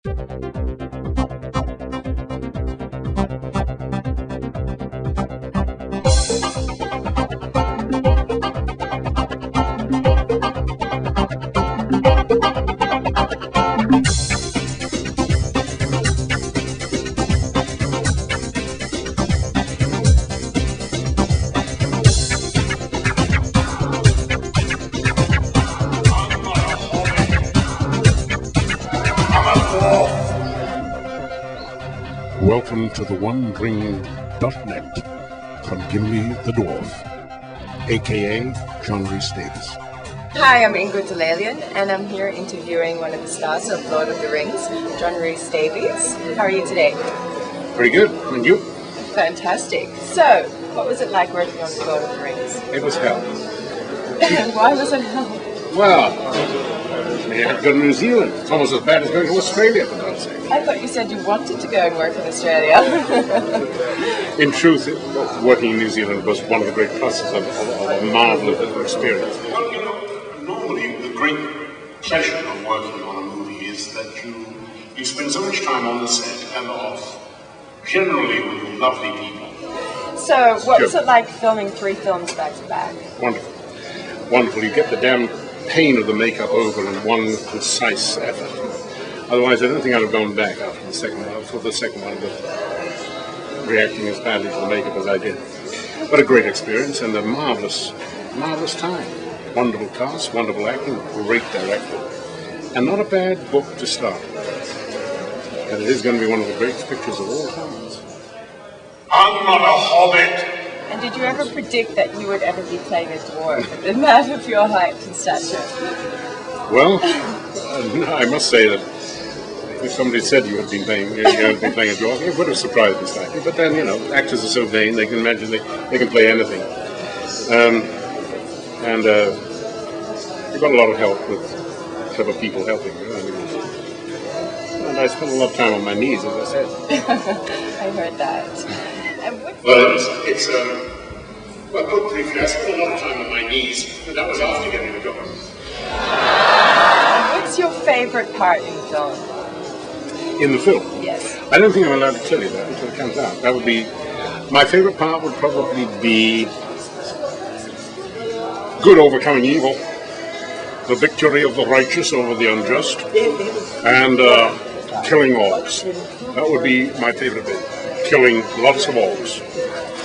Welcome to TheOneRing.net from Gimli the Dwarf, aka John Rhys-Davies. Hi, I'm Ingrid, and I'm here interviewing one of the stars of Lord of the Rings, John Rhys-Davies. How are you today? Very good, and you? Fantastic. So, what was it like working on Lord of the Rings? It was hell. Why was it hell? Well, we had to go to New Zealand. It's almost as bad as going to Australia, for God's sake. I thought you said you wanted to go and work in Australia. In truth, working in New Zealand was one of the great pluses of a marvelous experience. Well, normally the great pleasure of working on a movie is that you spend so much time on the set and off, generally with lovely people. So, what was it like filming 3 films back to back? Wonderful. Wonderful. You get the damn pain of the makeup over in one concise effort. Otherwise, I don't think I'd have gone back after the second one, with reacting as badly to the makeup as I did. But a great experience and a marvelous time. Wonderful cast, wonderful acting, great director, and not a bad book to start with. And it is going to be one of the greatest pictures of all times. I'm not a hobbit! And did you ever predict that you would ever be playing a dwarf at the matter of your height and stature? Well, I must say that if somebody said you had been playing a dwarf, it would have surprised me slightly. But then, actors are so vain, they can imagine they can play anything. And you've got a lot of help with clever people helping you. And I spent a lot of time on my knees, as I said. I heard that. Well, put briefly, I spent a lot of time on my knees, but that was after getting the job. What's your favourite part in the film? In the film? Yes. I don't think I'm allowed to tell you that until it comes out. That would be... My favourite part would probably be good overcoming evil, the victory of the righteous over the unjust, and killing orcs. That would be my favourite bit. Killing lots of orcs.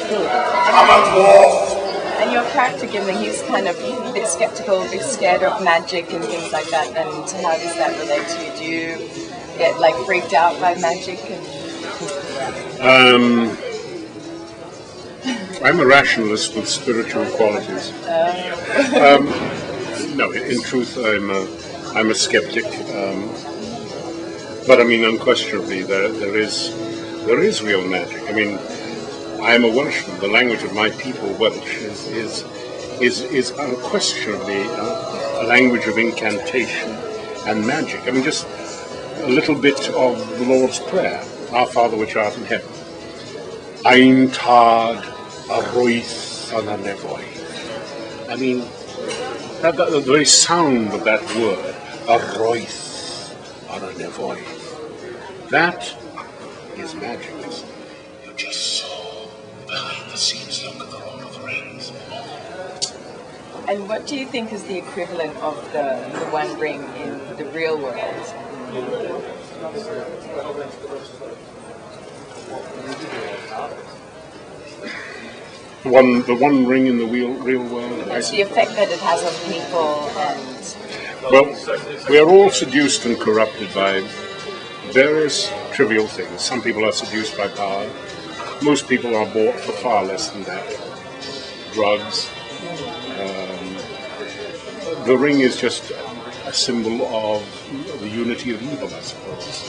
I'm a dwarf! And your character, Gimli, he's kind of a bit skeptical, a bit scared of magic and things like that. And how does that relate to you? Do you get freaked out by magic? I'm a rationalist with spiritual qualities. No, in truth, I'm a skeptic. But I mean, unquestionably, there is real magic. I mean, I'm a Welshman. The language of my people, Welsh, is unquestionably a language of incantation and magic. I mean, just a little bit of the Lord's Prayer, Our Father which art in heaven. Ein tad arroith an a nefoedd. I mean, the very sound of that word, arroith an a nefoedd, that is magic. You just saw behind the scenes look at the Lord of the Rings. And what do you think is the equivalent of the One Ring in the real world? The one ring in the real world. The effect that it has on people and... Well, we are all seduced and corrupted by various trivial things. Some people are seduced by power. Most people are bought for far less than that. Drugs. The ring is just a symbol of the unity of evil, I suppose.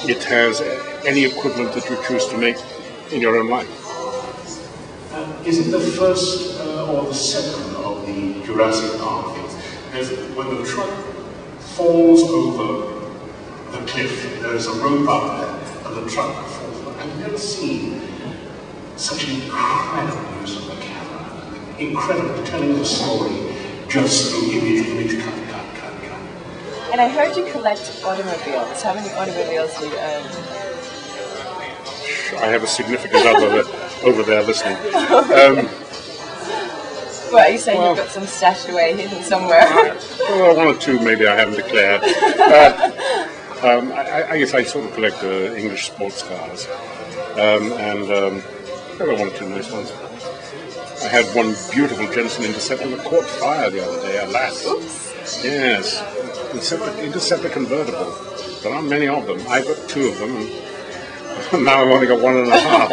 It has any equivalent that you choose to make in your own life. Is it the first or the second of the Jurassic Park things? When the truck falls over the cliff, there's a rope up there, and the truck falls over. I've never seen such an incredible use of the camera, incredible telling the story just through image, cut. And I heard you collect automobiles. How many automobiles do you own? I have a significant other over there listening. Well, you saying you've got some stashed away hidden somewhere? Well, one or two maybe I haven't declared. I guess I sort of collect English sports cars, and there were one or two nice ones. I had one beautiful Jensen Interceptor that caught fire the other day, alas. Oops. Yes, Interceptor convertible. There aren't many of them. I've got two of them, and now I've only got one and a half.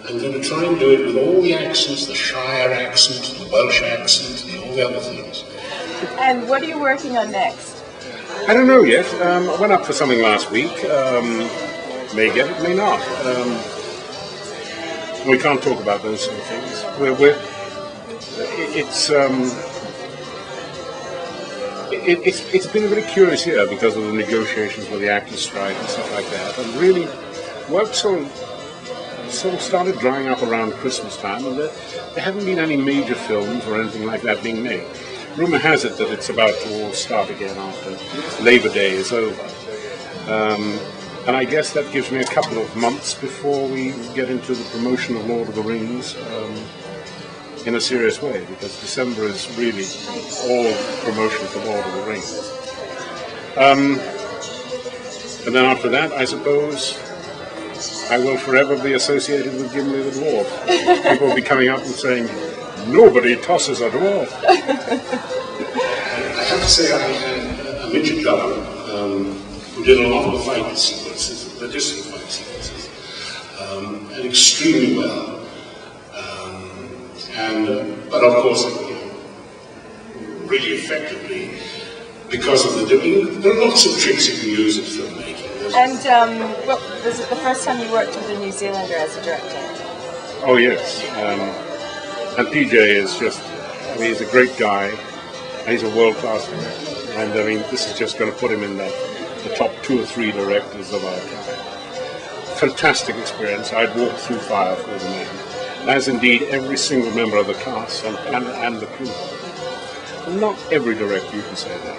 I'm going to try and do it with all the accents, the Shire accent, the Welsh accent, and all the other things. And what are you working on next? I don't know yet. I went up for something last week. May get it, may not. We can't talk about those sort of things. It's been a very curious year because of the negotiations with the actors' strike and stuff like that. And really, work sort of started drying up around Christmas time, and there haven't been any major films or anything like that being made. Rumour has it that it's about to all start again after Labor Day is over. And I guess that gives me a couple of months before we get into the promotion of Lord of the Rings in a serious way, because December is really all promotion for Lord of the Rings. And then after that, I suppose, I will forever be associated with Gimli the Dwarf. People will be coming up and saying, nobody tosses a dwarf. I have to say I had a midget lover who did a lot of the fight sequences, the distant fight sequences, and extremely well. But of course, really effectively, because of the doing. There are lots of tricks you can use in filmmaking. And was it the first time you worked with a New Zealander as a director? Oh yes. And PJ is just, he's a great guy. He's a world-class director. And I mean, this is just going to put him in the top 2 or 3 directors of our time. Fantastic experience. I'd walked through fire for the man, as indeed every single member of the cast and the crew. Not every director, you can say that.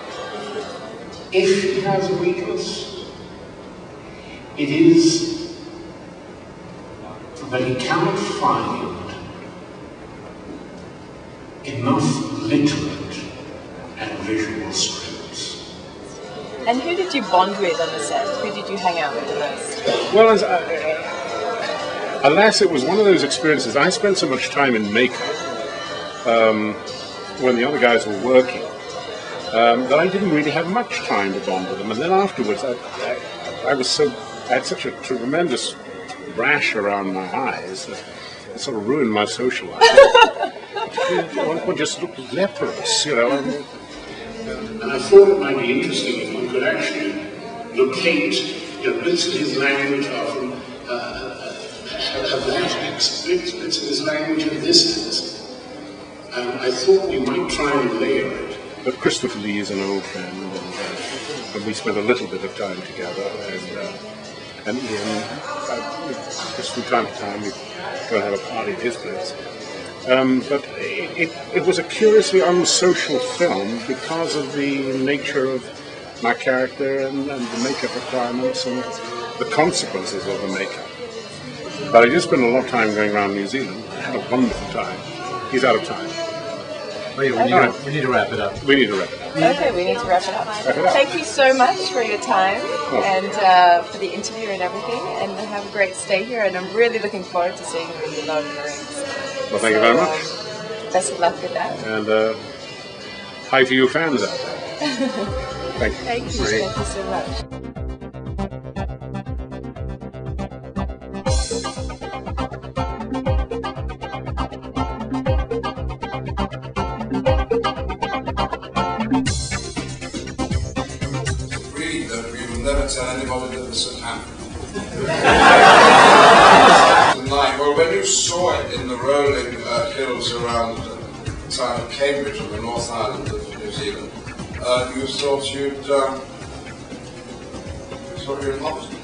If he has a weakness, it is that he cannot find enough literate and visual scripts. And who did you bond with on the set? Who did you hang out with the most? Well, alas, it was one of those experiences. I spent so much time in makeup when the other guys were working that I didn't really have much time to bond with them. And then afterwards, I had such a tremendous rash around my eyes that it sort of ruined my social life. One just looked leprous, you know. And I thought it might be interesting if one could actually locate bits of his language often have that accent, bits of his language in this accent. And I thought we might try and layer it. But Christopher Lee is an old friend, and we spent a little bit of time together. And Ian, just from time to time, we go and have a party at his place. But it was a curiously unsocial film because of the nature of my character and the makeup requirements and the consequences of the makeup. But I just spent a lot of time going around New Zealand. I had a wonderful time. He's out of time. Wait, we need to wrap it up. We need to wrap it up. Okay, we need to wrap it up. Thank you so much for your time and for the interview and everything. And have a great stay here. And I'm really looking forward to seeing you in the Lord of the Rings. Well, thank you very much. Best of luck with that. And hi to you fans out there. Thank you. Thank you. Thank you so much. Never tell anybody that this had happened. Well, when you saw it in the rolling hills around the town of Cambridge on the North Island of New Zealand, you thought you'd in love with